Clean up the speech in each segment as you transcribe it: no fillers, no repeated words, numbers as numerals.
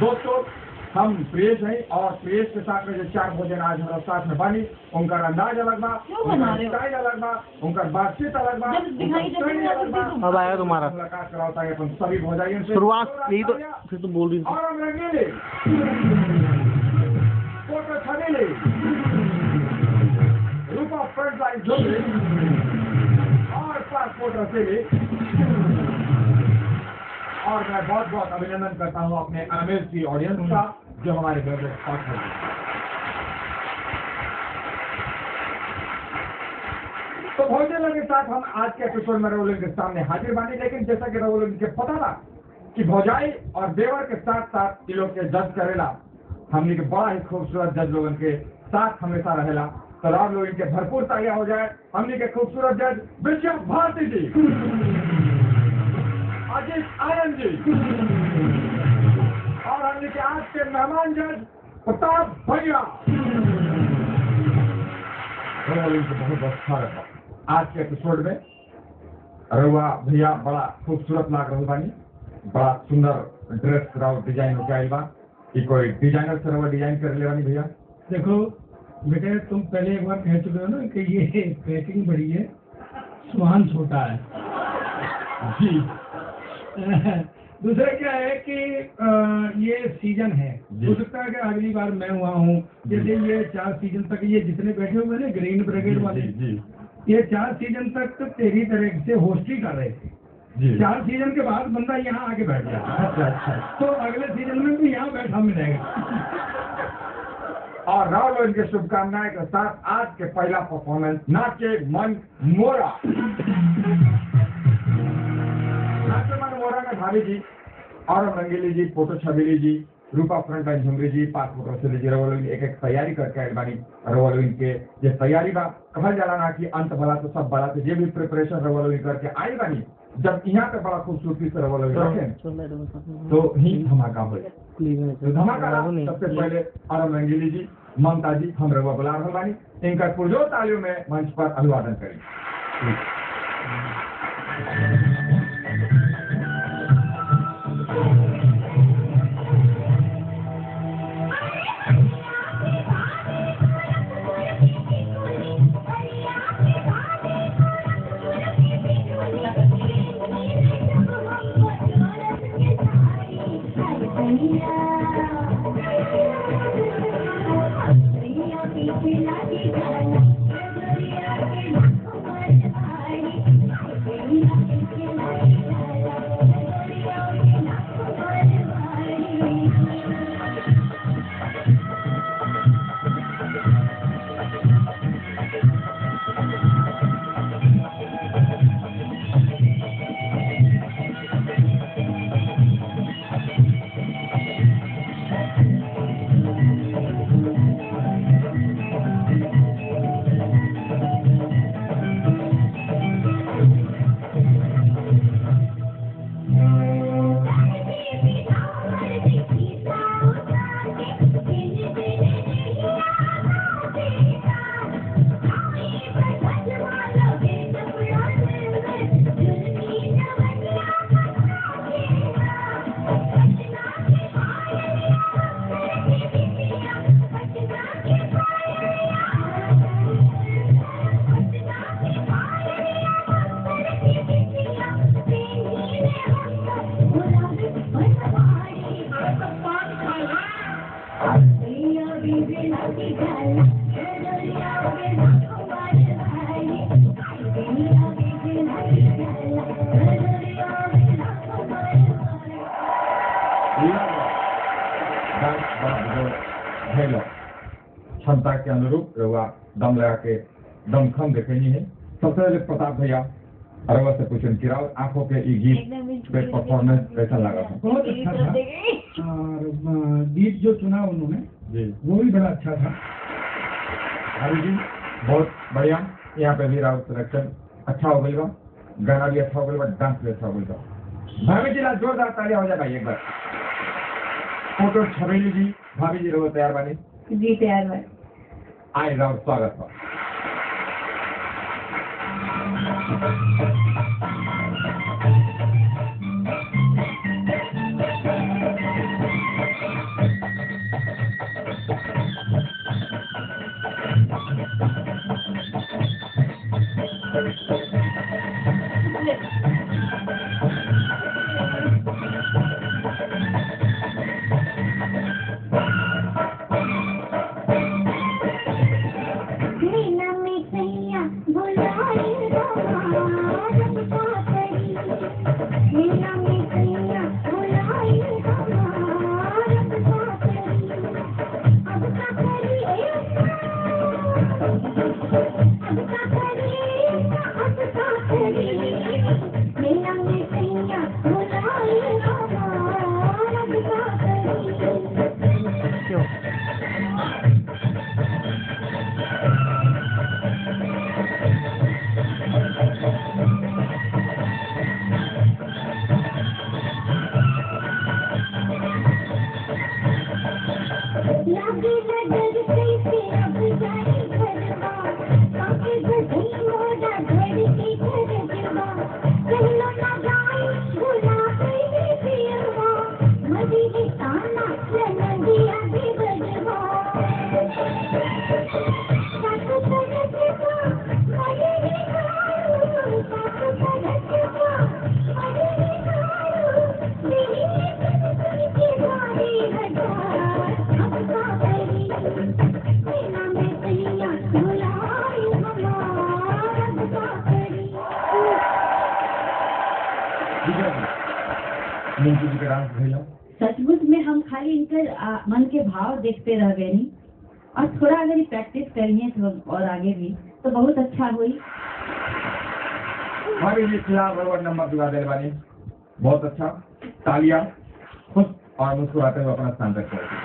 दोस्तों हम प्रियेश हैं और प्रियेश के साथ में जो 4 भोजन आज हमारे साथ में बनी, उनका अंदाज अलग बा, उनका स्टाइल अलग बा, उनका बातचीत अलग बा, अब आया तुम्हारा मुलाकात कराता है अपन सभी भोजाइयों से। शुरुआत यही तो फिर तुम बोल रही और हम रंगीले फोटो छबीले रूपा फ्रंट लाइन झुमरे और पासपोर्ट रसीले। और मैं बहुत बहुत अभिनंदन करता हूं अपने अमेज़ ऑडियंस का जो हमारे फेवरेट स्पॉट है। तो भोजन के साथ हम आज के एपिसोड में रवोलिन के सामने हाजिर बानी, लेकिन जैसा कि रवोलिन के पता था कि भौजाई और देवर के साथ साथ ये लोग के जज करेला, हमने के बड़ा ही खूबसूरत जज लोगन के साथ हमेशा रहेला। तो आप लोग इनके भरपूर तालियां हो जाए हमने के खूबसूरत जज विजय भारती जी, अजीत आनंद जी और हमने के आज के मेहमान जज प्रताप भैया। बहुत बहुत स्वागत है आज के एपिसोड में। रउआ भैया बड़ा खूबसूरत लाग रहा बानी, बड़ा सुंदर ड्रेस राउ डिजाइन हो गया बा। कि कोई डिजाइनर से रउआ डिजाइन कर ले बानी भैया? देखो बेटे, तुम पहले एक बार कह चुके हो ना कि ये पैकिंग बड़ी है, सामान छोटा है जी। दूसरा क्या है कि ये सीजन है, हो सकता है कि अगली बार मैं हुआ हूँ। जैसे ये 4 सीजन तक ये जितने बैठे हुए ना ग्रीन ब्रिगेड वाले जी, ये 4 सीजन तक तेरी तरह से होस्ट ही कर रहे थे जी। 4 सीजन के बाद बंदा यहाँ आके बैठ गया। अच्छा। तो अगले सीजन में भी यहाँ बैठा मिलेगा। और राहुल इनके शुभकामनाएं के साथ आज के पहला परफॉर्मेंस नाचे मन मोरा। नाचे मन मोरा में भाभी जी और रंगीली जी, फोटो छबीली जी, रूपा फ्रंट लाइन झुमरी जी, पासपोर्ट रसीली जी, रवोलिन एक एक तैयारी करके आए बानी। रवोलिन के ये तैयारी बा कहल जाला ना कि अंत भला तो सब बड़ा, तो ये भी प्रिपरेशन रवोलिन करके आई बानी। जब यहाँ पे बड़ा खूबसूरती से रवोलिन रखें तो ही धमाका हो। तो धमाका सबसे पहले और रंगीली जी, ममता जी, हम रवा बुला रहे बानी, इनका पुरजोर तालियों में मंच पर अभिवादन करें। क्षमता के अनुरूप रवा दम लगा के दमखम देखेनी है। सबसे पहले प्रताप भैया रवा से पूछन कि राव आंखों के ये गीत पे परफॉर्मेंस कैसा लगा था? बहुत अच्छा था और गीत जो चुना उन्होंने जी वो भी बड़ा अच्छा था। हरी जी बहुत बढ़िया, यहाँ पे भी राव सिलेक्शन अच्छा हो गई बा, गाना भी अच्छा हो गई बा, डांस भी अच्छा हो गई बा। भाभी जी लाल जोरदार तालियां हो जाए भाई एक बार। फोटो छबीली जी, भाभी जी रहो तैयार बानी? जी तैयार है। आए राव स्वागत बा। डांस भेला? सचमुच में हम खाली इनकर मन के भाव देखते रह गए नहीं, और थोड़ा अगर प्रैक्टिस करिए तो और आगे भी तो बहुत अच्छा हुई। भाभी जी खिलाफ रबर नंबर दिवा दे बानी, बहुत अच्छा, तालियां, खुश और मुस्कुराते हुए अपना स्थान तक पहुंचे।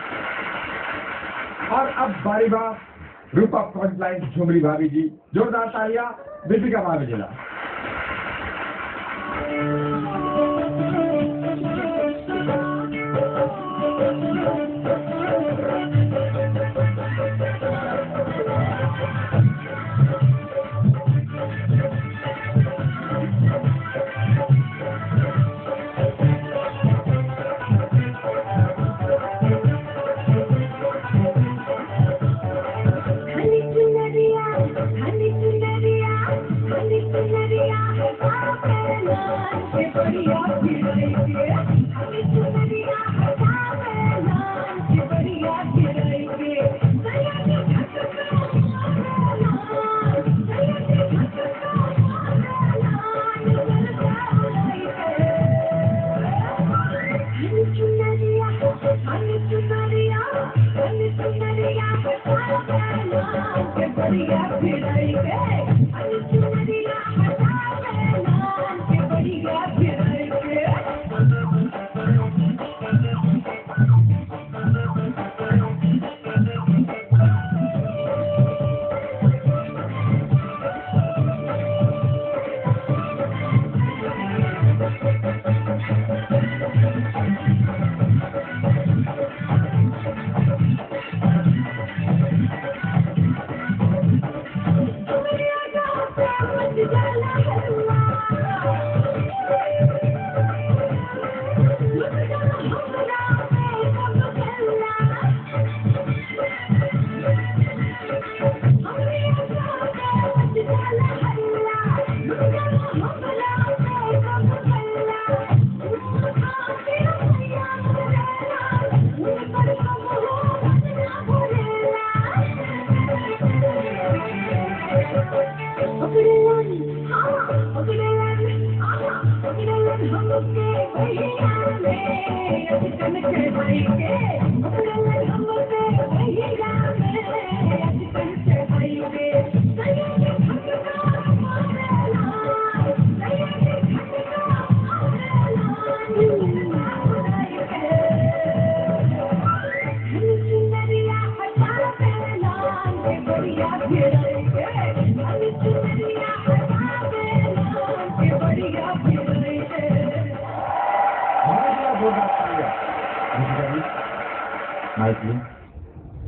और अब बारी बा रूपा फ्रंटलाइन झुमरी भाभी जी, जोरदार तालियां दीपिका भाभी जी ला।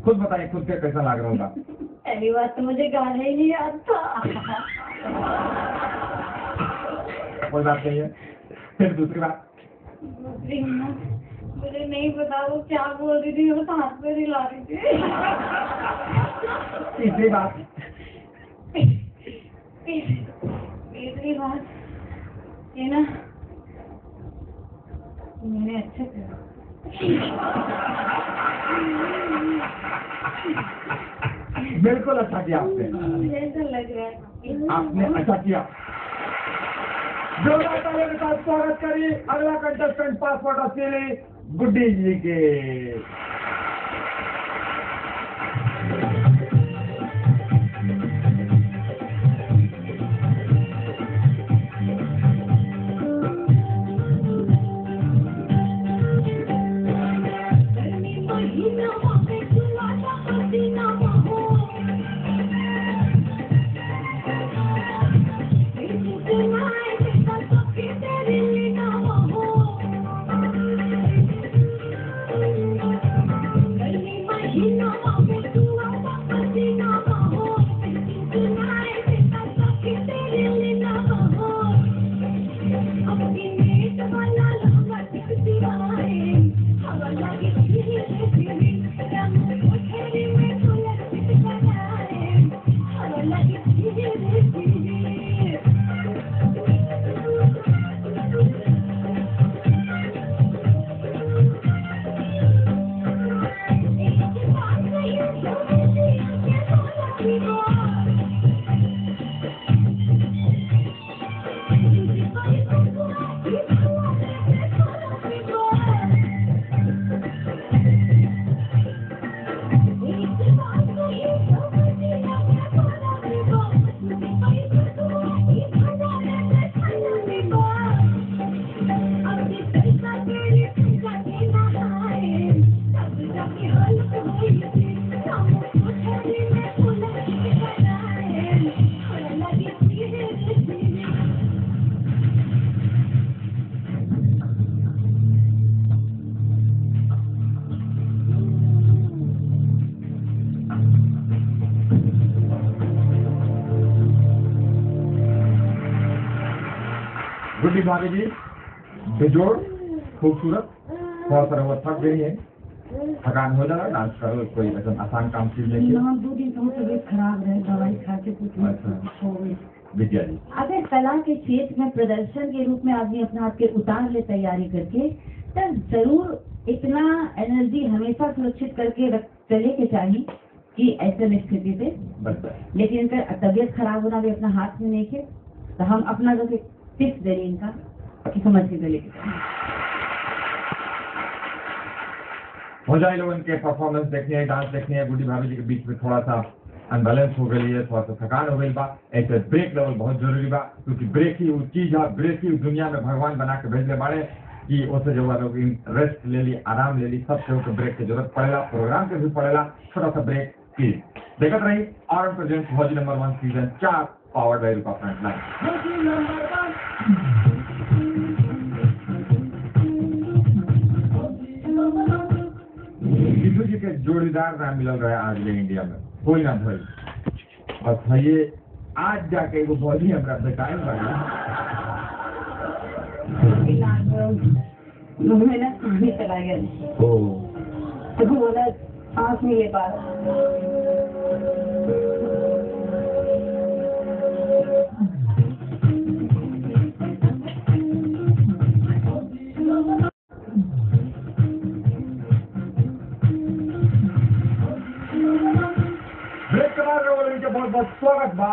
खुद बताइए खुद के कैसा लग रहा होगा? पहली बात तो मुझे गाना ही नहीं आता। कोई बात नहीं है। फिर दूसरी बात? दूसरी ना मुझे नहीं पता वो क्या बोल रही थी, वो हाथ में हिला रही थी। तीसरी बात? तीसरी बात ये ना मैंने अच्छा किया। बिल्कुल अच्छा किया आपने। ऐसा लग रहा है आपने अच्छा किया। जोरदार तालियों के साथ स्वागत करिए अगला कंटेस्टेंट पासपोर्ट असली गुड्डी जी के। गुड्डी भाभी जी बेजोड़ खूबसूरत, थोड़ा सा वो थक गई है, थकान हो जाला डांस करो, कोई ऐसा आसान काम चीज नहीं है। हम 2 दिन से बहुत तबीयत खराब रहे, दवाई खा के कुछ अच्छा। हो गई। विद्या जी अगर कला के क्षेत्र में प्रदर्शन के रूप में आदमी अपने आप के उतार ले तैयारी करके, तब जरूर इतना एनर्जी हमेशा सुरक्षित करके चले के चाहिए कि ऐसे में स्थिति से बच जाए। लेकिन इनका तबीयत खराब होना भी अपना हाथ में नहीं है, तो हम अपना जो टिप्स दे रहे इनका कि समझ के चले हो जाए लोग इनके परफॉर्मेंस देखने हैं, डांस देखने हैं। गुड्डी भाभी जी के बीच में थोड़ा सा अनबैलेंस हो गई है, थोड़ा सा थकान हो गई बा, ऐसे ब्रेक लेवल बहुत जरूरी बा, क्योंकि ब्रेक ही वो चीज है, ब्रेक ही दुनिया में भगवान बना के भेजने बाड़े कि उससे जो लोग रेस्ट ले ली, आराम ले ली, सबसे उनको ब्रेक की जरूरत पड़ेगा, प्रोग्राम के भी पड़ेगा, छोटा सा ब्रेक प्लीज देखते रही। और present Bhoji number 1 season 4 powered by Rupa Frontline. Vishnu ji के जोड़ीदार ना मिलल रहे आज ले इंडिया में, कोई ना भइल, और ये आज जाके एगो भोजी हमरा बताइल बाड़ी। मुंह में ना पानी चला गया, तो बोला सांस नहीं ले पा बहुत बहुत स्वागत बा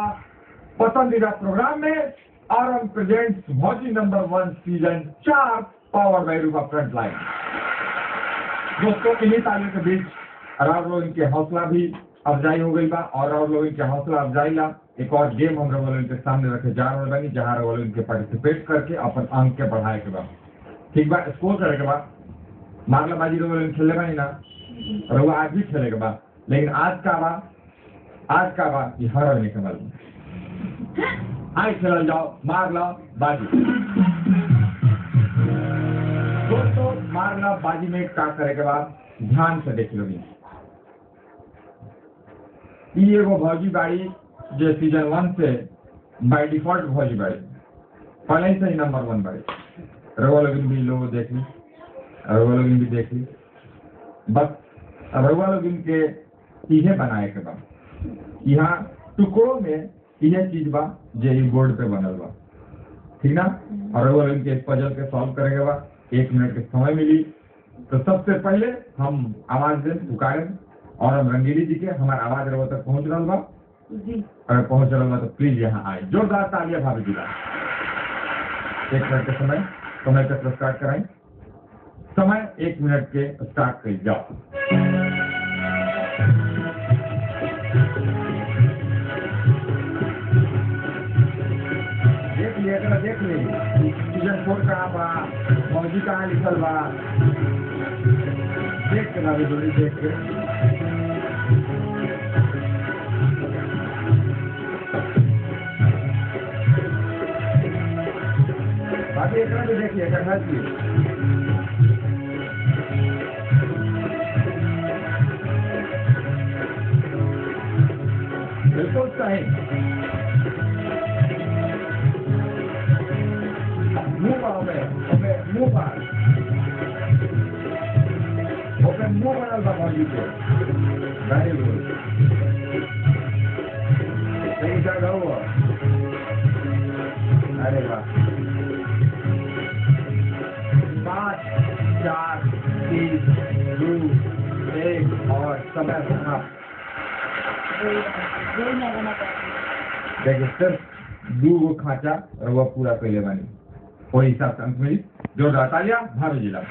पसंदीदा प्रोग्राम में। और हम प्रेजेंट्स भोजी number 1 season 4 power bye Rupa frontline. दोस्तों इन्हीं तालियों के बीच और लोग इनके हौसला भी अफजाई हो गई बा, और लोग इनके हौसला अफजाई ला एक और गेम हम लोग इनके सामने रखे जा रहे बनी, जहाँ लोग इनके पार्टिसिपेट करके अपन अंक के बढ़ाए के बाद ठीक बा, स्कोर करे के बाद मारलाबाजी लोग खेले बनी ना, और वो आज भी खेले के बाद। लेकिन आज का बात ये हर नहीं के मालूम, आए खेल जाओ, मार लो बाजी। दोस्तों मारना बाजी में क्या करे के बाद ध्यान से देख लो। ये एगो भौजी बाड़ी जो सीजन 1 से बाय डिफॉल्ट भौजी बाड़ी पहले से ही नंबर 1 बाड़ी। रवा लोग भी लोग देख ली, रवा लोग भी देख ली, बस रवा लोग इनके इहे बनाए के बाद यहाँ टुकड़ों में यह चीज बा जो बोर्ड पे बनल बा, ठीक ना। और रवा लोग इनके पजल के सॉल्व करेगा बा, 1 मिनट के समय मिली। तो सबसे पहले हम आवाज दे पुकारे, और हम रंगीली जी के हमारा आवाज रवा तक पहुंच रहा बा जी, अगर पहुंच रहा तो प्लीज यहाँ आए। जोरदार तालियां भाभी जी का। 1 मिनट के समय पे स्टार्ट कराएं। समय 1 मिनट के स्टार्ट कर जाओ। देख ले सीजन 4 कहाँ बा, मौजी कहाँ लिखल बा, देख के भाभी जोड़ी देख के। भाभी एक भी देखिए करना चाहिए। बिल्कुल सही। मुंह बनल बा भौजी के, वेरी गुड, सही जगह हुआ। अरे वाह, 5 4 3 2 1 और समय समाप्त। देखिए सिर्फ 2 खाचा और वह पूरा पहले बनी, वही हिसाब से अंक मिली। जोरदार तालियां भाभी जी ला।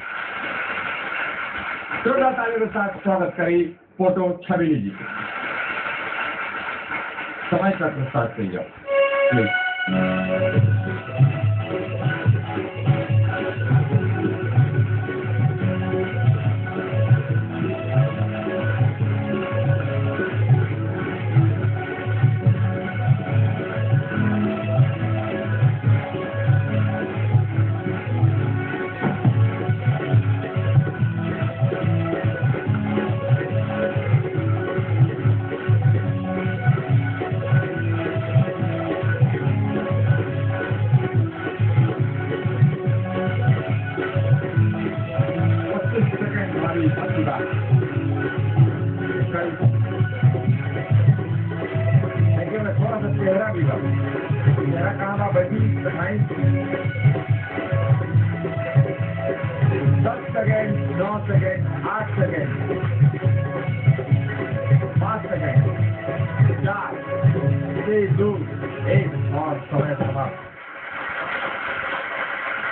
जोरदार तालियों के साथ स्वागत करी फोटो छबीली जी। समय तक स्टार्ट कर जाओ please. 10 second, 9 second, 8 second, 5 second, 4, 3, 2, 1 और समय समाप्त।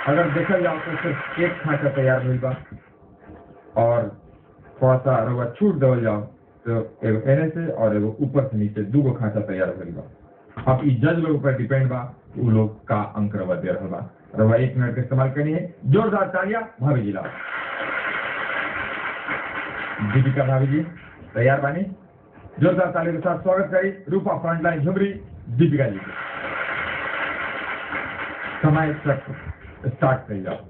अगर देखा जाओ तो सिर्फ एक खांचा तैयार हुई बा और थोड़ा सा रवा छूट दो जाओ तो एगो एने से और एगो ऊपर से नीचे दूगो खांचा तैयार हुई बा। अब इस जज लोग पर डिपेंड बा वो लोग का अंक रवा दे रहा बा। रवा 1 मिनट का इस्तेमाल करनी है। जोरदार तालियां भाभी जी लाओ। दीपिका भाभी जी तैयार बानी? जोरदार तालियों के साथ स्वागत करी रूपा फ्रंटलाइन झुमरी दीपिका जी को। समय तक स्टार्ट कर जाओ।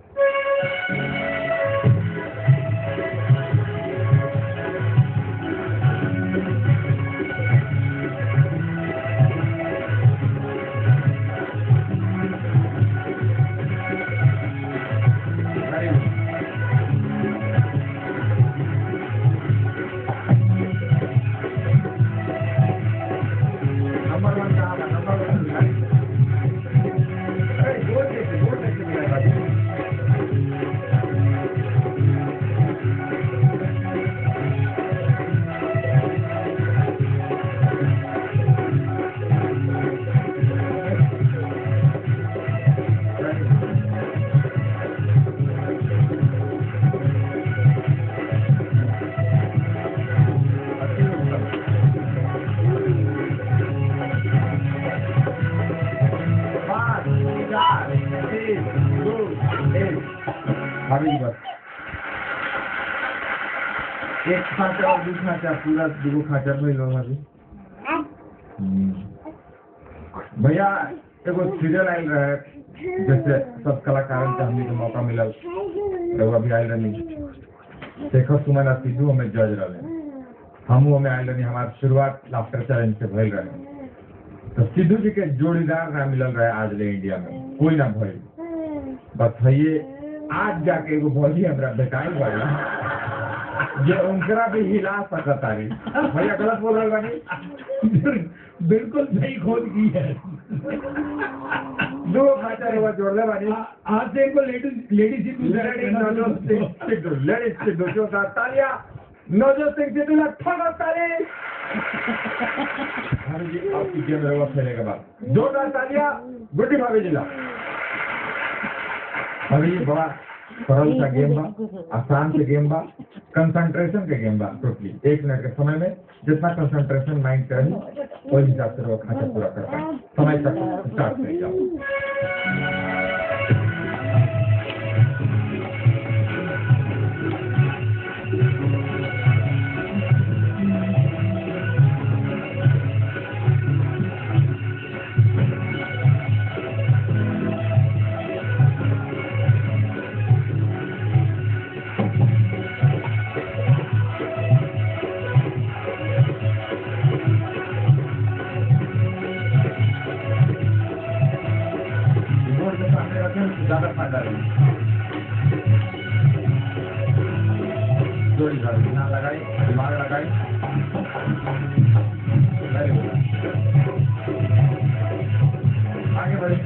भाभी जी बस एक खांचा और दूसरा खांचा पूरा दो खांचा में लो भाभी। भैया एगो सीरियल आयल रहे जैसे सब कलाकारों के हमने को मौका मिला रहुआ भी आयल रही शेखर सुमन और सिद्धू हमें जज रहे हम हमें आयल रही हमारी शुरुआत लाफ्टर चैलेंज से भइल रहे तो सिद्धू जी के जोड़ीदार ना मिलल रहे आज ले इंडिया में कोई ना भइल बस ये आज जाके एगो बॉडी हमरा बेटाई वाला ये उनकरा भी हिला सकता रही भैया गलत बोल रहे बानी? बिल्कुल सही खोज की है। दो खाचा रवा जोड़ ले बानी। आज से इनको लेडीज सिद्धू जोरदार तालियां। नवजोत सिंह सिद्धू ला ठोकर ताली। भाभी जी आपकी गेम रवा खेलने के बाद जोरदार तालियां गुड्डी भाभी जी ला। भाभी जी बड़ा सरल सा गेम बा आसान से गेम बा कंसंट्रेशन के गेम बा टोटली 1 मिनट के समय में जितना कंसंट्रेशन माइंड करें वही हिसाब से वो खांचा पूरा करता है। समय तक स्टार्ट कर जाओ। ज्यादा फायदा है जोड़ी ध्यान लगाई दिमाग लगाई आगे बढ़े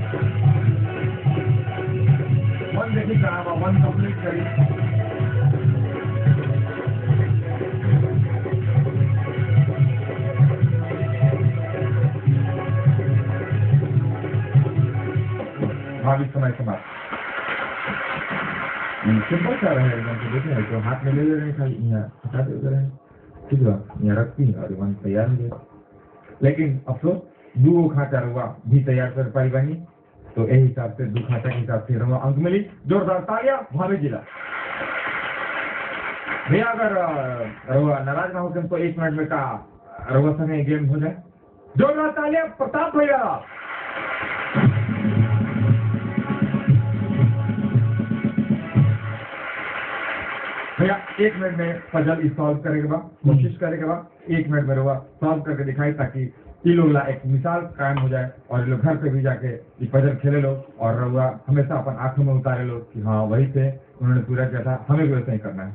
मन देखी कहा मन कंप्लीट करी। भाभी समय समाप्त। सिंपल सा रहे एकदम से देखे तो हाथ में ले रहे हैं खाली यहाँ हटा दे रहे हैं ठीक है यहाँ रखती है और मन तैयार हो गया लेकिन अफसोस दो खाचा रुआ भी तैयार कर पाई बनी तो यही हिसाब से 2 खाचा के हिसाब से रुआ अंक मिली। जोरदार तालियां भाभी जिला। भैया अगर रुआ नाराज ना हो तो 1 मिनट में का रुआ संगे गेम हो जाए। जोरदार तालियां प्रताप भैया। भैया 1 मिनट में पजल सॉल्व करेगा बा कोशिश करेगा बा 1 मिनट में रुआ सॉल्व करके दिखाई ताकि ये लोग ला एक मिसाल कायम हो जाए और ये लोग घर पे भी जाके ये पजल खेले लो और रुआ हमेशा अपन आंखों में उतारे लो कि हाँ वही से उन्होंने पूरा किया था हमें भी वैसा ही करना है।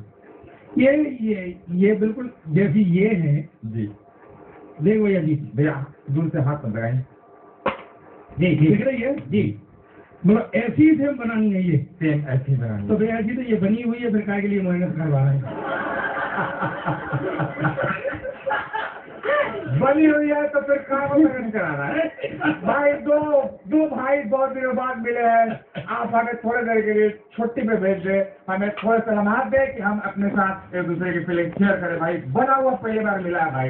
ये बिल्कुल जैसी ये है जी देख भैया जी भैया दूर से हाथ मत लगाएं जी दिख रही है जी मतलब ऐसी ही सेम बनानी है ये, सेम ऐसी बनानी तो फिर ऐसी तो ये बनी हुई है, फिर काय के लिए मेहनत करवा रहे हैं। बनी हुई है तो फिर काम लगन कराना है भाई। दो भाई बहुत दिनों बाद मिले हैं, आप हमें थोड़े देर के लिए छुट्टी पे भेज दे, हमें थोड़े से लम्हात दे कि हम अपने साथ एक दूसरे की फीलिंग शेयर करें। भाई बना हुआ पहली बार मिला है भाई,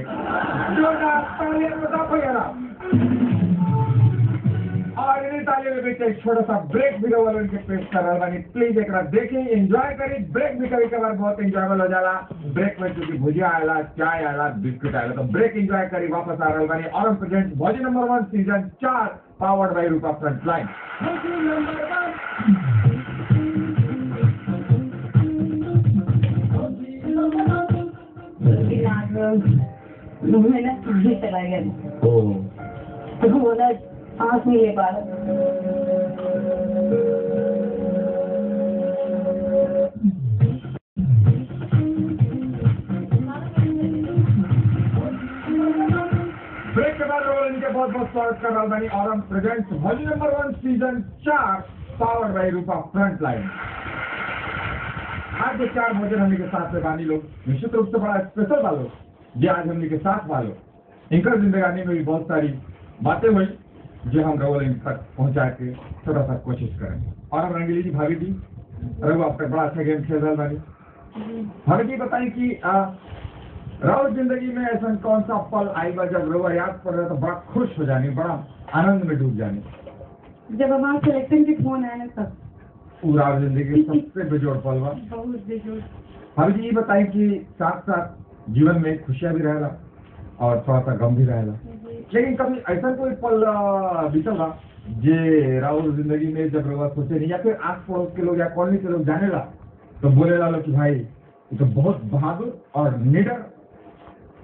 और इन्हीं तालियों के बीच एक छोटा सा ब्रेक भी रोवल उनके पेश कर रहा बानी। प्लीज एक देखिए, एंजॉय करिए। ब्रेक भी कभी कभार बहुत एंजॉयबल हो जाला। ब्रेक में क्योंकि भुजिया आयला, चाय आयला, बिस्कुट आयला, तो ब्रेक एंजॉय करी वापस आ रहा बानी। और हम प्रेजेंट भोजन number 1 season 4 powered by Rupa frontline. मैं ना तुझे चला गया तो बोला सांस नहीं ले पा रहा। ब्रेक के बाद रोल इनके बहुत बहुत स्वागत कर रहा बानी। और हम प्रेजेंट भोजन number 1 season 4 powered by Rupa frontline. आज जो 4 भोजन हमने के साथ में बानी लोग निश्चित रूप से बड़ा स्पेशल वालों जो आज हमने के साथ वालों इनका जिंदगानी में भी बहुत सारी बातें हुई जो हम रवल इन तक पहुंचा के छोटा सा कोशिश करें। और हम रंगीली जी भाभी जी रघु आप बड़ा अच्छा गेम खेल रहा बानी। भाभी जी बताएं कि राहुल जिंदगी में ऐसा कौन सा पल आएगा जब रवा याद पड़ रहा तो बड़ा खुश हो जाने, बड़ा आनंद में डूब जाने? जब हमारा सिलेक्शन के फोन आया ना तब पूरा जिंदगी सबसे बेजोड़ पल बा। बहुत बेजोड़। भाभी जी ये बताएं कि साथ साथ जीवन में खुशियां भी रहेला और थोड़ा सा गम भी रहेला, लेकिन कभी ऐसा कोई पल बीतल बा जे राहुल जिंदगी में जब रवा सोचे नहीं, या फिर आस पड़ोस के लोग या कॉलोनी के लोग जाने ला तो बोले ला लो कि भाई ये तो बहुत बहादुर और निडर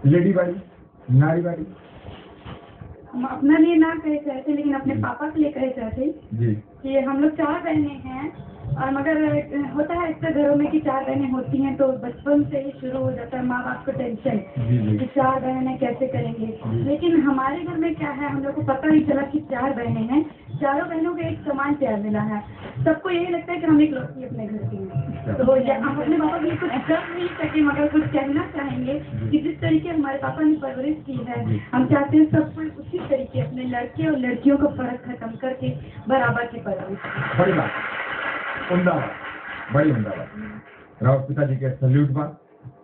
लेडी बाड़ी, नारी बाड़ी? हम अपना लिए ना कहे चाहते लेकिन अपने पापा के लिए कहे चाहते जी कि हम लोग 4 बहनें हैं, और मगर होता है ऐसे घरों में कि 4 बहनें होती हैं तो बचपन से ही शुरू हो जाता है माँ बाप को टेंशन जी कि 4 बहनें कैसे करेंगे। लेकिन हमारे घर में क्या है, हम लोग को पता नहीं चला कि 4 बहनें हैं, चारों बहनों को एक समान प्यार मिला है। सबको यही लगता है कि हम एक लड़की अपने घर की हैं। तो हम अपने पापा के लिए कुछ कर नहीं सके मगर कुछ कहना चाहेंगे कि जिस तरीके हमारे पापा ने परवरिश की है, हम चाहते हैं सबको उसी तरीके अपने लड़के और लड़कियों का फर्क खत्म करके बराबर की परवरिश। बड़ी बात, उम्दा बात, बड़ी उम्दा बात। राहुल पिताजी के सल्यूट बा।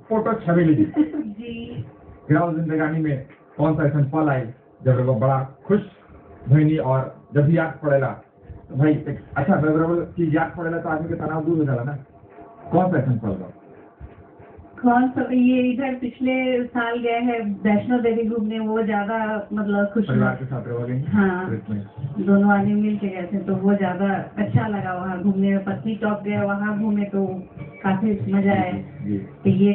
फोटो छवि लीजिए जी। राहुल जिंदगानी में कौन सा ऐसा पल आए जब वो बड़ा खुश भईनी, और जब भी याद पड़ेला तो भाई एक अच्छा मेमोरेबल चीज याद पड़ेला तो आदमी के तनाव दूर हो जाला ना? कौन सा ऐसा पल बा? कौन सा? ये इधर पिछले साल गए हैं वैष्णो देवी घूमने, वो ज्यादा मतलब खुश परिवार के साथ रह गए? हाँ, इसमें दोनों आदमी मिल के गए थे तो वो ज्यादा अच्छा लगा। वहाँ घूमने में पत्नी टॉप गए, वहाँ घूमे तो काफी मजा आया। जी तो ये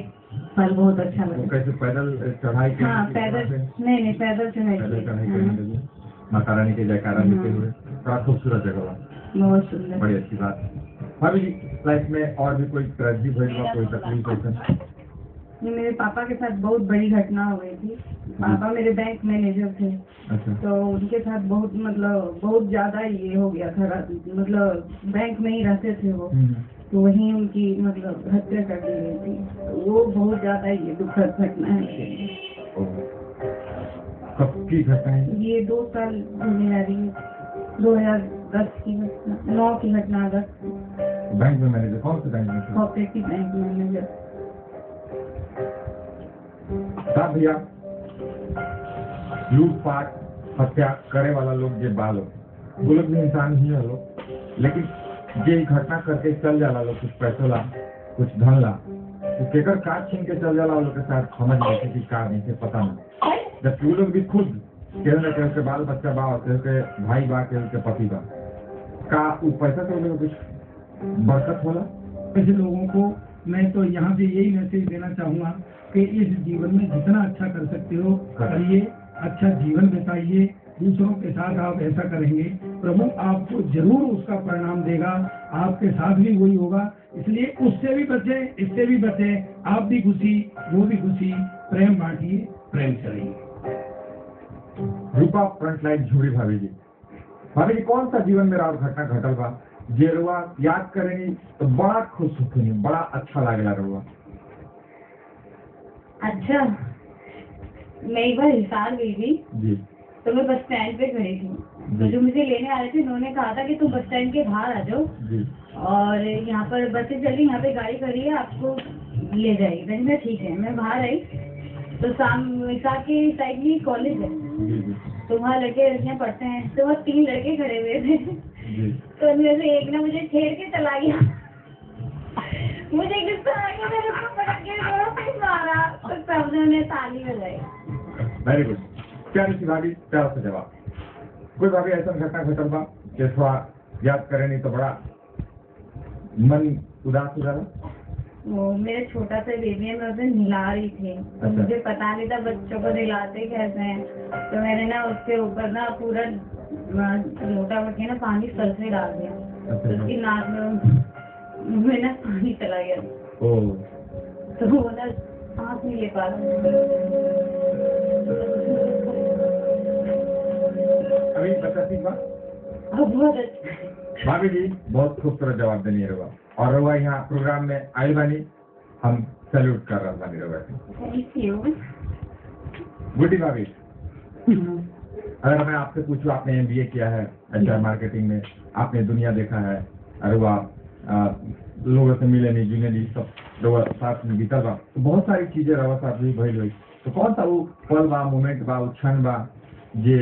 पल बहुत अच्छा वो लगा। कैसे पैदल चढ़ाई के? हाँ पैदल नहीं पैदल चढ़ाई पैदल चढ़ाई की। करने हाँ, लगी, माता रानी के जयकारा देते हुए। बड़ा खूबसूरत जगह बा, बहुत सुंदर। बड़ी अच्छी बात। भाभी जी लाइफ में और भी कोई ट्रेजेडी भइल बा, कोई तकलीफ ऐसा? ये मेरे पापा के साथ बहुत बड़ी घटना हो गई थी। पापा मेरे बैंक मैनेजर थे, अच्छा तो उनके साथ बहुत ज्यादा ये हो गया था। मतलब बैंक में ही रहते थे वो, तो वहीं उनकी मतलब हत्या कर दी गई थी। तो वो बहुत ज्यादा ये दुखद घटना है। कब की घटना है? ये 2 साल होने आ रही है, 2010 की घटना, 9 की घटना अगस्त। बैंक में मैनेजर? कौन से बैंक में? Cooperative bank manager. साहब भैया लूटपाट हत्या करे वाला लोग जे बालो वो लोग भी इंसान ही है लोग, लेकिन जे घटना करके चल जाला लोग, कुछ पैसों ला कुछ धन ला, तो केकर काट छीन के चल जाला लोग के साथ समझ नहीं कि का नहीं से पता नहीं। जबकि वो लोग भी खुद केहू न केहू के बाल बच्चा बा, केहू के भाई बा, केहू के पति बा, का वो पैसा से वो लोग कुछ बरकत होला? ऐसे लोगों को मैं तो यहाँ से यही मैसेज देना चाहूँगा कि इस जीवन में जितना अच्छा कर सकते हो करिए, अच्छा जीवन बिताइए, दूसरों के साथ आप ऐसा करेंगे प्रभु आपको जरूर उसका परिणाम देगा, आपके साथ भी वही होगा। इसलिए उससे भी बचे, इससे भी बचे, आप भी खुशी वो भी खुशी, प्रेम बांटिए, प्रेम चलिए। रूपा फ्रंटलाइन झुमरी भाभी जी भाभी जी कौन सा जीवन में और घटना घटल बा जे रुआ याद करेंगी तो बड़ा खुश होखेंगे, बड़ा अच्छा लागेला रुआ? अच्छा, मैं एक बार हिसार गई थी जी तो मैं बस स्टैंड पे खड़ी थी, तो जो मुझे लेने आ रहे थे उन्होंने कहा था कि तुम बस स्टैंड के बाहर आ जाओ जी और यहाँ पर बसें चल रही, यहाँ पे गाड़ी खड़ी है, आपको ले जाएगी। मैंने कहा ठीक है। मैं बाहर आई तो हिसार की साइड में कॉलेज है, जी जी तो वहाँ लड़के लड़कियाँ पढ़ते हैं, तो वहाँ 3 लड़के खड़े हुए थे, जी तो उनमें से एक ने मुझे छेड़ के चला गया। मुझे गुस्सा आ गया, मैंने उसको पकड़ के जोरों से मारा तो सबने उन्हें ताली बजाई। वेरी गुड, प्यारी सी भाभी, प्यारा सा जवाब। कोई भाभी ऐसा घटना घटल बा कि थोड़ा याद करेंगी तो बड़ा मन उदास हो जाला? वो मेरा छोटा सा बेबी है, मैं उसे नहला रही थी, तो मुझे पता नहीं था बच्चों को नहलाते कैसे हैं, तो मैंने ना उसके ऊपर ना पूरा लोटा भर के ना पानी सर से डाल दिया, तो उसकी नाक में ना पानी चला गया, ओह तो वो ना सांस नहीं ले पा रहा। अभी बच्चा ठीक बा? अब बहुत अच्छा। भाभी जी बहुत खूबसूरत जवाब देनी रहुआ, और रहुआ यहाँ प्रोग्राम में आयल बानी, हम सैल्यूट कर रहा बानी रहुआ। Thank you. गुड्डी भाभी, अगर मैं आपसे पूछूं, आपने MBA किया है HR मार्केटिंग में, आपने दुनिया देखा है, रहुआ लोगों से मिले नहीं जुले नहीं, सब रहुआ साथ में बीतल बा, तो बहुत सारी चीजें रहुआ साथ भी भइल हुई, तो कौन सा वो पल बा, मोमेंट बा, वो क्षण बा जे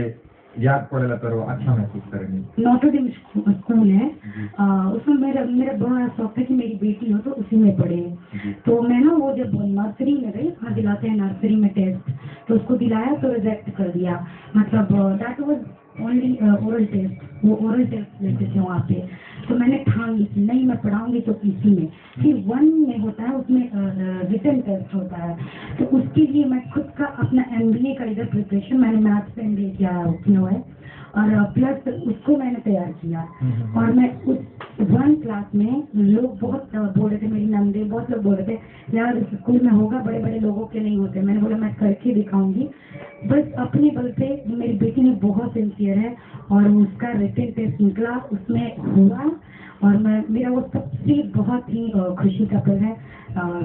याद पड़ेला तो रहुआ अच्छा महसूस करेंगे? नॉटरडेम स्कूल है, उसमें मेरा बड़ा शौक था कि मेरी बेटी हो तो उसी में पढ़े। तो मैं ना वो जब नर्सरी में गई, वहाँ दिलाते हैं नर्सरी में टेस्ट, तो उसको दिलाया तो रिजेक्ट कर दिया, मतलब that was only oral test, वो ओरल टेस्ट लेते थे वहाँ पे। तो मैंने ठान ली थी नहीं मैं पढ़ाऊंगी तो इसी में। फिर 1 में होता है, उसमें रिटन टेस्ट होता है, तो उसके लिए मैं खुद का अपना MBA का इधर प्रिपरेशन, मैंने मैथ्स से MBA किया है और प्लस उसको मैंने तैयार किया। और मैं उस 1 क्लास में लोग बहुत बोल रहे थे, मेरी नंदे बहुत लोग बोल रहे थे यार इस स्कूल में होगा, बड़े बड़े लोगों के नहीं होते। मैंने बोला मैं करके दिखाऊंगी, बस अपने बल पे। मेरी बेटी ने बहुत सिंसियर है और उसका रिटन टेस्ट निकला, उसमें हुआ, और मेरा वो सबसे बहुत ही खुशी का पल है,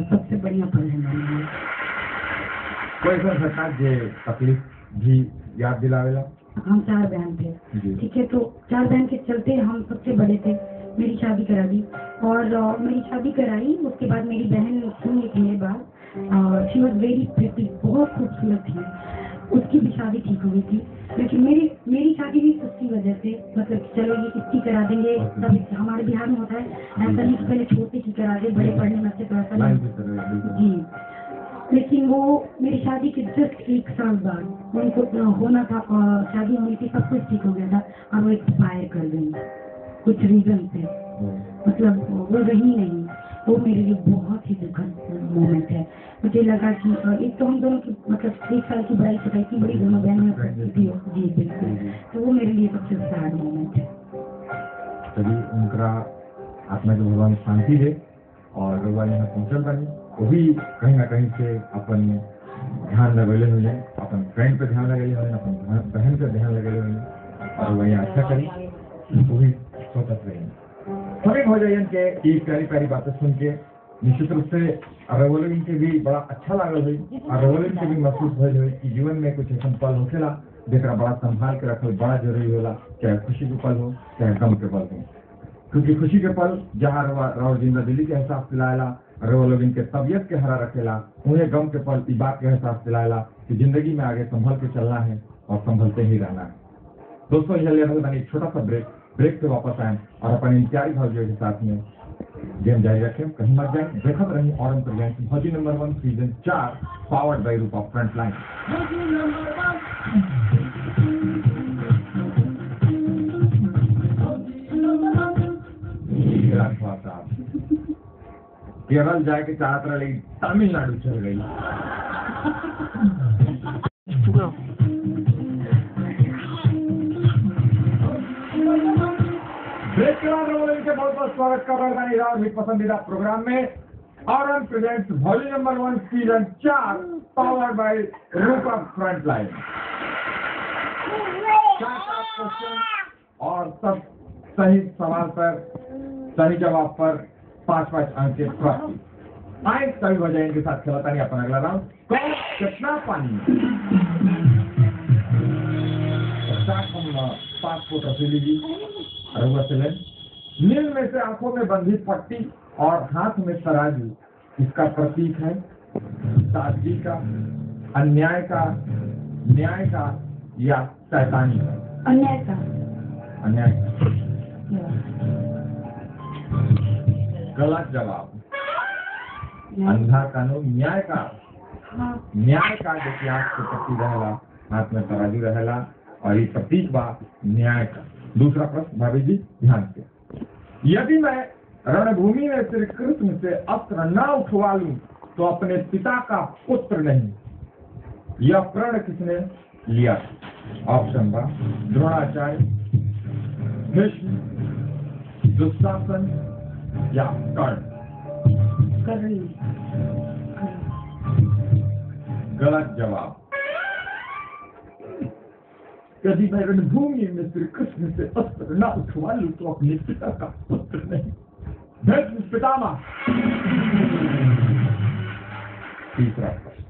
सबसे बढ़िया पल है मेरे लिए। कोई ऐसा घटना जे तकलीफ भी याद दिलावेला? हम 4 बहन थे, ठीक है, तो 4 बहन के चलते हम सबसे बड़े थे। मेरी शादी करा दी और मेरी शादी कराई, उसके बाद मेरी बहन थी एक मेरे बाद, शी वॉज वेरी प्रिटी, बहुत खूबसूरत थी, उसकी भी शादी ठीक हुई थी। लेकिन मेरी शादी भी उसकी वजह से, मतलब चलो ये इसकी करा देंगे, सब हमारे बिहार में होता है ऐसा नहीं, पहले छोटे की करा दे, बड़े पढ़ने में अच्छे तो ऐसा नहीं जी। लेकिन वो मेरी शादी के जस्ट 1 साल बाद उनको होना था, शादी होनी थी, सब कुछ ठीक हो गया था, और वो एक्सपायर कर गई कुछ रीजन से, मतलब वो रही नहीं। वो मेरे लिए बहुत ही दुखद मोमेंट है। मुझे लगा कि एक तो हम दोनों की मतलब 1 साल की बड़ाई छटाई की बड़ी दोनों बहनों थी जी बिल्कुल, तो वो मेरे लिए सबसे सैड मोमेंट है। तभी उनका आत्मा के भगवान शांति दे, और भगवान यहाँ पहुँचल बनी, वो भी कहीं ना कहीं से अपन ध्यान लगेले हुए, अपन फ्रेंड पे ध्यान लगेले हुए, अपन बहन पे ध्यान लगेले हुए, और वही अच्छा करें, वो भी सोचत रहे। सभी भोजन के ये प्यारी प्यारी बातें सुन के निश्चित रूप से रवोलिन के भी बड़ा अच्छा लागल हुई, और रवोलिन के भी महसूस भइल हुई कि जीवन में कुछ ऐसा पल होखेला जेकरा बड़ा संभाल के रखल बड़ा जरूरी होला, चाहे खुशी के पल हो चाहे गम के पल हो। क्योंकि खुशी के पल जहाँ रवा जिंदा दिली के एहसास दिलाएला, रवोलिन के तबियत के हरा रखेला, उन्हें गम के पल इस बात के एहसास दिलाएला कि जिंदगी में आगे संभल के चलना है और संभलते ही रहना है। दोस्तों यह ले रहे बनी एक छोटा सा ब्रेक से वापस आए और अपने प्यारी भाइयों के साथ में गेम जारी रखें, कहीं मत जाए, देखते रहिए और प्रेजेंट भौजी number 1 season 4 powered by Rupa frontline. Kerala जाए के चाहत रहा लेकिन तमिलनाडु चल गई। ब्रेक के बाद रवोलिन के बहुत बहुत स्वागत कर रहे हैं मेरी पसंदीदा प्रोग्राम में, और हम present volume number 1 season 4 powered by Rupa frontline. और सब सही सवाल पर, सही जवाब पर 5-5 अंक के प्राप्ति। आए सभी वजह इनके साथ खेलता नहीं अपन अगला राउंड। कौन कितना पानी में? हम 5 फुट रसीली जी रहुआ से ले। नील में से आंखों में बंधी पट्टी और हाथ में तराजू, इसका प्रतीक है सादगी का, अन्याय का, न्याय का या शैतानी का? अन्याय का। अन्याय का। गलत जवाब। अंधा कानून न्याय का। न्याय का देखिए हाथ से पट्टी रहेला, हाथ में तराजू रहेला और ये प्रतीक बा न्याय का। दूसरा प्रश्न भाभी जी ध्यान से। यदि मैं रणभूमि में श्री कृष्ण से अस्त्र न उठवा लूं तो अपने पिता का पुत्र नहीं। यह प्रण किसने लिया? ऑप्शन बा द्रोणाचार्य, भीष्म, दुशासन या कर्ण? गलत जवाब। यदि मैं रणभूमि में श्री कृष्ण से अस्त्र न उठवा लूं तो अपने पिता का पुत्र नहीं। भीष्म पितामह। तीसरा प्रश्न।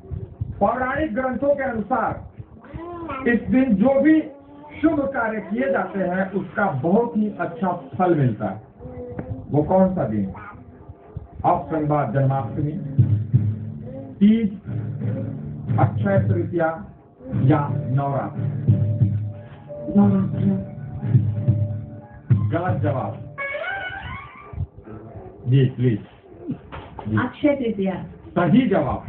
पौराणिक ग्रंथों के अनुसार इस दिन जो भी शुभ कार्य किए जाते हैं उसका बहुत ही अच्छा फल मिलता है। वो कौन सा दिन? ऑप्शन बा जन्माष्टमी, तीज, अक्षय तृतीया या नवरात्र? गलत जवाब। जी प्लीज। अक्षय तृतीया सही जवाब।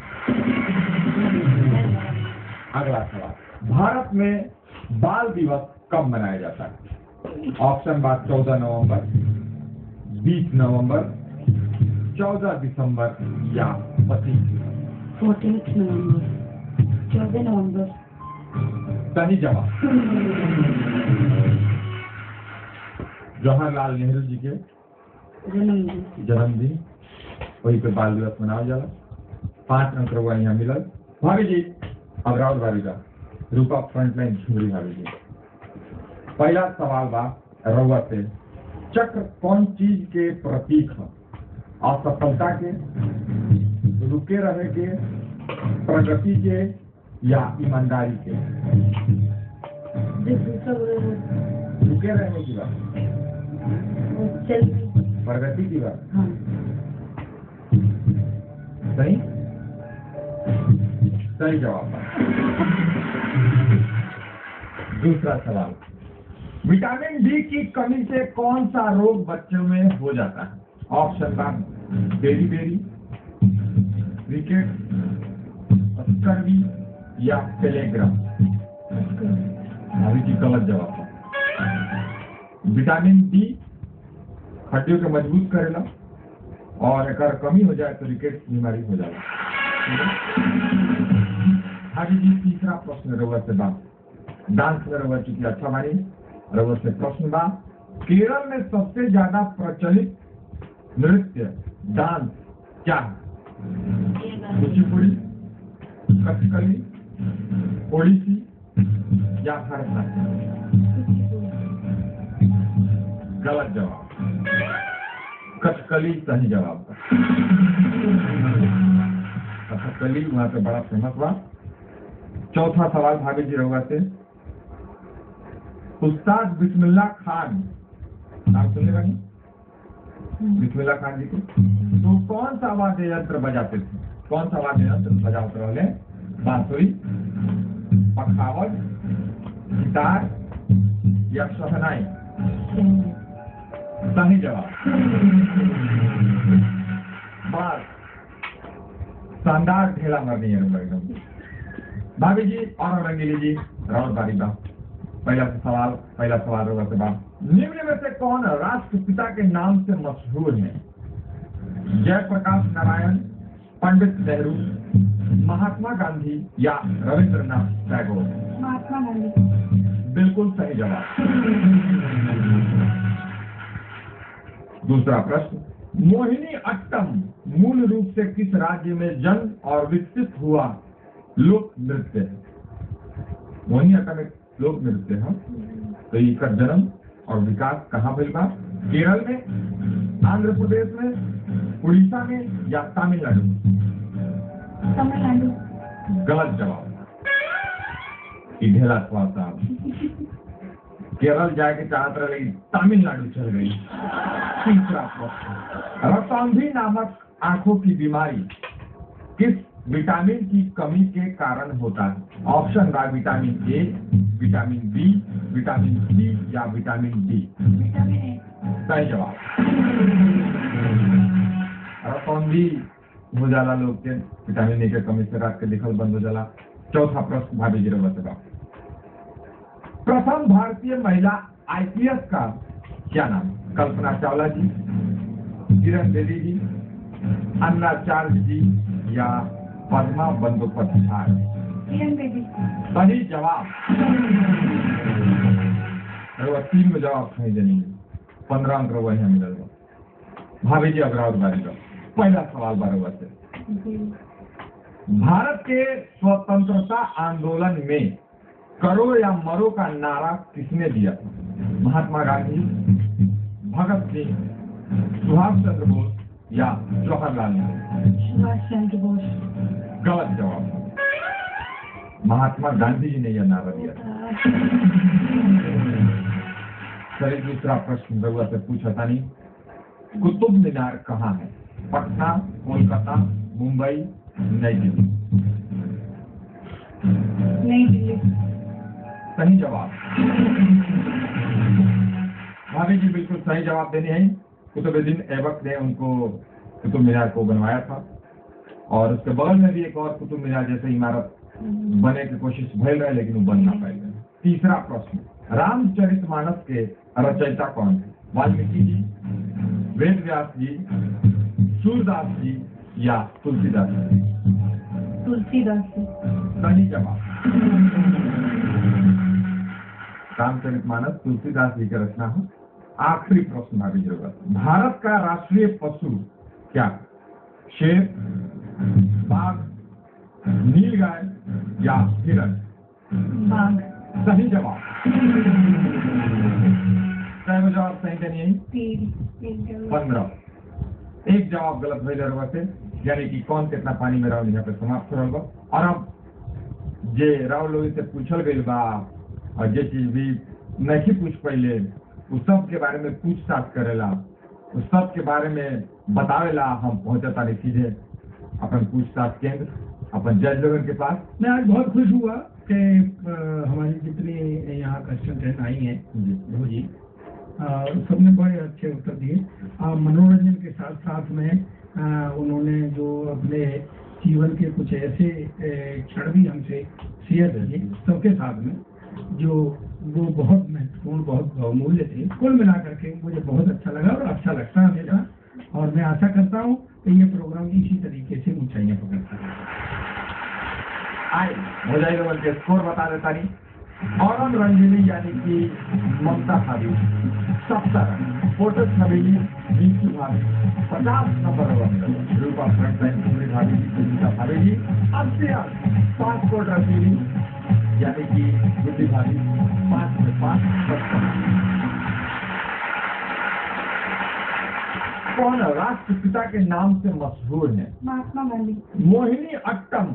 अगला सवाल। भारत में बाल दिवस कब मनाया जाता है? ऑप्शन बा 14 नवंबर, 20 नवंबर, 14 दिसंबर या 14 नवंबर। 14 नवंबर। सही जवाब। जवाहरलाल नेहरू जी के जन्मदिन वही पे बाल दिवस मनाया जाला। 5 अंक रहुआ यहाँ मिलल। भाभी जी अब राउंड बारी का रूपा फ्रंटलाइन झुमरी। भाभी जी पहला सवाल बा रहुआ से। चक्र कौन चीज के प्रतीक है? असफलता के, रुके रहे के, प्रगति के या ईमानदारी के? रुके रहने की बात, प्रगति की बात। सही सही जवाब। दूसरा सवाल। विटामिन डी की कमी से कौन सा रोग बच्चों में हो जाता है? ऑप्शन बा बेरी बेरी, रिकेट, स्कर्वी या टेलीग्राम? अभी की गलत जवाब है। विटामिन डी हड्डियों के मजबूत करेला और अगर कमी हो जाए तो रिकेट बीमारी हो जाएगा। आगे जी तीसरा प्रश्न रहुआ से बा। डांस में रहुआ चूंकि अच्छा मानी रहुआ से प्रश्न बा। केरल में सबसे ज्यादा प्रचलित नृत्य डांस क्या है? कुचिपुड़ी, कथकली, ओडिसी या भरतनाट्यम? गलत जवाब। कथकली सही जवाब। कथकली वहां पे बड़ा फेमस हुआ। चौथा सवाल भाभी जी रहुआ से। उस्ताद बिस्मिल्लाह खान नाम सुनने लगे? बिस्मिल्लाह खान जी को तो कौन सा वाद्य यंत्र बजाते थे? कौन सा वाद्य यंत्र बजाते रहे? बांसुरी, पखावज, गिटार या शहनाई? सही जवाब। बस शानदार ढेला मार दिए एकदम। भाभी जी और रंगीली जी राउंड बारी बा। पहला सवाल होगा से बात। निम्न में से कौन राष्ट्रपिता के नाम से मशहूर है? जयप्रकाश नारायण, पंडित नेहरू, महात्मा गांधी या रविंद्रनाथ टैगोर? महात्मा गांधी। बिल्कुल सही जवाब। दूसरा प्रश्न। मोहिनी अट्टम मूल रूप से किस राज्य में जन्म और विकसित हुआ लोक नृत्य है? मोहिनी अट्टम एक लोक नृत्य है। तो इसका जन्म और विकास कहाँ भइल बा? केरल में, आंध्र प्रदेश में, उड़ीसा में या तमिलनाडु में? तमिलनाडु। गलत जवाब। ई ढेला सवाल साहब। केरल जाके चाहत रहे तमिलनाडु चल गई। तीसरा प्रश्न, रतौंधी नामक आंखों की बीमारी किस विटामिन की कमी के कारण होता है? ऑप्शन बा vitamin A, vitamin B, vitamin C या विटामिन डी। Vitamin A. सही जवाब। रतौंधी हो जाला लोग के विटामिन ए के कमी से रात के दिखल बंद हो जाला। चौथा प्रश्न भाभी जी बता, प्रथम भारतीय महिला आईपीएस का क्या नाम? कल्पना चावला जी, किरण बेदी जी, अन्ना चार्ज जी या पद्मा बंदोपाध्याय? किरण बेदी। सही जवाब। रउआ 3 में जवाब सही देनी, 15 अंक रउआ यहाँ मिलल बा। भाभी जी अग्रवाल बारी बा। पहला सवाल बा रउआ से, भारत के स्वतंत्रता आंदोलन में करो या मरो का नारा किसने दिया था? महात्मा गांधी, भगत सिंह, सुभाष चंद्र बोस या जवाहरलाल नेहरू? सुभाष चंद्र बोस। गलत जवाब। महात्मा गांधी जी ने यह नारा दिया था। चलिए दूसरा प्रश्न रघुआ से पूछा था नहीं, कुतुब मीनार कहाँ है? पटना, कोलकाता, मुंबई, नई दिल्ली? नई दिल्ली। सही जवाब। भाभी जी बिल्कुल सही जवाब देने हैं। कुतुबुद्दीन ऐबक ने उनको कुतुब मीनार को बनवाया था और उसके बगल में भी एक और कुतुब मीनार जैसे इमारत बने की कोशिश भइल रहे, लेकिन वो बन ना पाए। तीसरा प्रश्न, रामचरितमानस के रचयिता कौन थे? वाल्मीकि जी, वेद व्यास जी, सूरदास जी या तुलसीदास जी? तुलसीदास जी। सही जवाब। रामचरितमानस तुलसीदास जी की रचना है। आखिरी प्रश्न भाभी जी, भारत का राष्ट्रीय पशु क्या? शेर, बाघ, नीलगाय या हिरण? बाघ। सही जवाब। सही जवाब सही देनी है 15। एक जवाब गलत भइल रहा से, यानी कि कौन कितना पानी में राहुल यहाँ पे समाप्त हो रहा। और अब जे राहुल लोग से पूछल गई बा और जे चीज भी नहीं पूछ पहले उस सब के बारे में पूछताछ करेला, उस सब के बारे में बतावेला। हम पहुंचता नहीं सीधे अपन पूछताछ केंद्र, अपन जज लोगों के पास। मैं आज बहुत खुश हुआ कि हमारी जितनी यहाँ कंस्टेंट आई हैं जी, सबने बड़े अच्छे उत्तर दिए। मनोरंजन के साथ साथ में उन्होंने जो अपने जीवन के कुछ ऐसे क्षण भी हमसे शेयर किए सबके साथ में, जो वो बहुत महत्वपूर्ण, बहुत बहुमूल्य थे। कुल मिलाकर के मुझे बहुत अच्छा लगा और अच्छा लगता है हमेशा, और मैं आशा करता हूँ कि ये प्रोग्राम इसी तरीके से ऊंचाइयां पकड़ता है। आए हो जाएगा के स्कोर बता देता नहीं। और रंजनी यानी कि ममता भाभी 70, फोटो छबीली 20 भाभी 50 नंबर रूपा फ्रंटलाइन कुमरी भाभी भाभी जी 80 पासपोर्ट रसीदी यानी कि बुद्धि भाभी 5 में 5 कौन राष्ट्रपिता के नाम से मशहूर है? महात्मा गांधी। मोहिनी अट्टम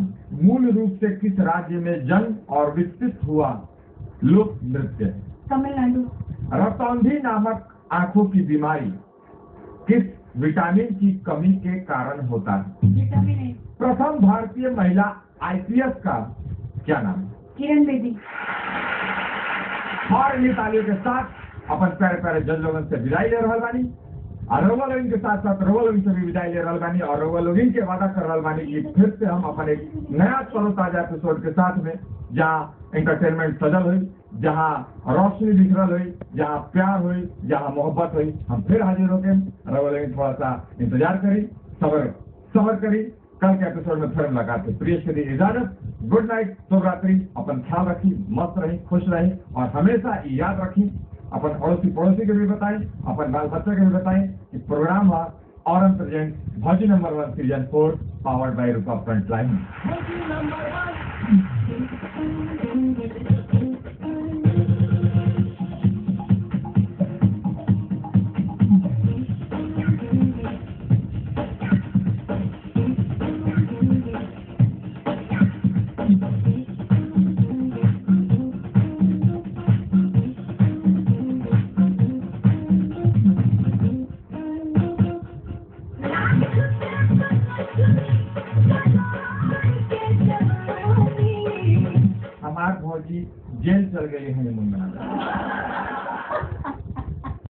मूल रूप से किस राज्य में जन्म और विकसित हुआ लोक नृत्य? तमिलनाडु। रतौंधी नामक आंखों की बीमारी किस विटामिन की कमी के कारण होता है? Vitamin A. प्रथम भारतीय महिला आईपीएस का क्या नाम? किरण बेदी। और इन तालियों के साथ अपन प्यारे प्यारे जज लोगन से विदाई ले रहा बानी, और रउआ लोगन के साथ साथ रउआ लोगन से भी विदाई ले रहा बानी, और रउआ लोगन के वादा कर रहा बानी कि फिर से हम अपन एक नया तरोताजा एपिसोड के साथ में, जहाँ एंटरटेनमेंट सजल हुई, जहाँ रोशनी बिखरल हुई, जहाँ प्यार हुई, जहाँ मोहब्बत हुई, हम फिर हाजिर होके। रउआ लोगन थोड़ा सा इंतजार करी, सबर करी। कल के एपिसोड में फिर मुलाकात है। प्रिय के लिए इजाजत, गुड नाइट, शुभ रात्रि। अपन ख्याल रखी, मस्त रही, खुश रही, और हमेशा याद रखी, अपन अड़ोसी पड़ोसी के भी बताएं, अपन बाल बच्चे के भी बताएं कि प्रोग्राम है ऑरन प्रेजेंट भौजी number 1 season 4 powered by Rupa frontline. आठ भौजी जेल चल गई हनीमून मनाने।